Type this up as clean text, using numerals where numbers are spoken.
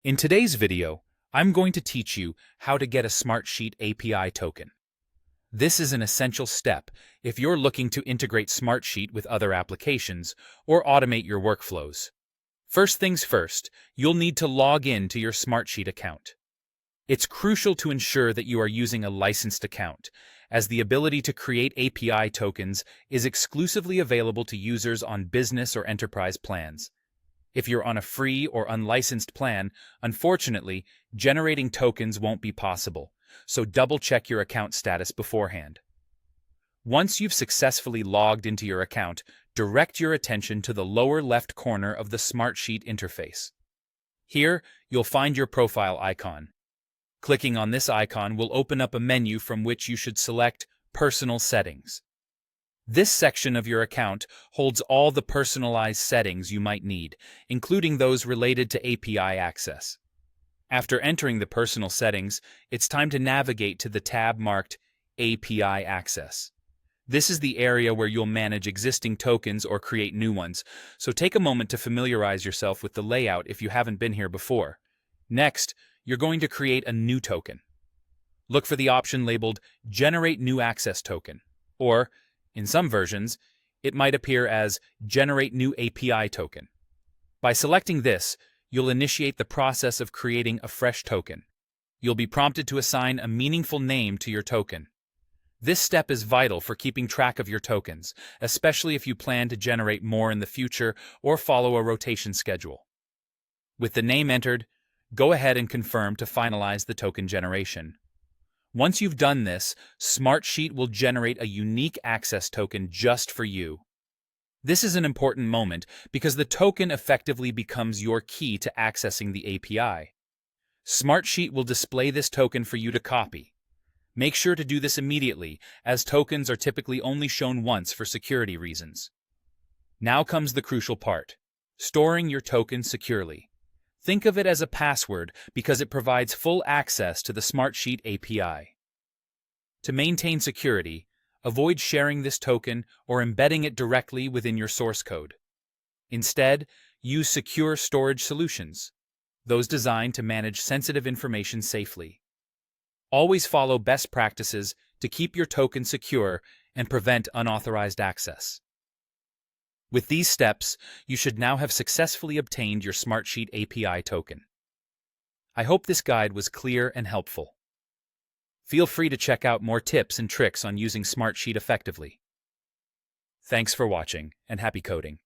In today's video, I'm going to teach you how to get a Smartsheet API token. This is an essential step if you're looking to integrate Smartsheet with other applications or automate your workflows. First things first, you'll need to log in to your Smartsheet account. It's crucial to ensure that you are using a licensed account, as the ability to create API tokens is exclusively available to users on business or enterprise plans. If you're on a free or unlicensed plan, unfortunately, generating tokens won't be possible, so double-check your account status beforehand. Once you've successfully logged into your account, direct your attention to the lower left corner of the Smartsheet interface. Here, you'll find your profile icon. Clicking on this icon will open up a menu from which you should select Personal Settings. This section of your account holds all the personalized settings you might need, including those related to API access. After entering the personal settings, it's time to navigate to the tab marked API Access. This is the area where you'll manage existing tokens or create new ones, so take a moment to familiarize yourself with the layout if you haven't been here before. Next, you're going to create a new token. Look for the option labeled Generate New Access Token, or in some versions, it might appear as Generate New API Token. By selecting this, you'll initiate the process of creating a fresh token. You'll be prompted to assign a meaningful name to your token. This step is vital for keeping track of your tokens, especially if you plan to generate more in the future or follow a rotation schedule. With the name entered, go ahead and confirm to finalize the token generation. Once you've done this, Smartsheet will generate a unique access token just for you. This is an important moment because the token effectively becomes your key to accessing the API. Smartsheet will display this token for you to copy. Make sure to do this immediately, as tokens are typically only shown once for security reasons. Now comes the crucial part: storing your token securely. Think of it as a password because it provides full access to the Smartsheet API. To maintain security, avoid sharing this token or embedding it directly within your source code. Instead, use secure storage solutions, those designed to manage sensitive information safely. Always follow best practices to keep your token secure and prevent unauthorized access. With these steps, you should now have successfully obtained your Smartsheet API token. I hope this guide was clear and helpful. Feel free to check out more tips and tricks on using Smartsheet effectively. Thanks for watching, and happy coding.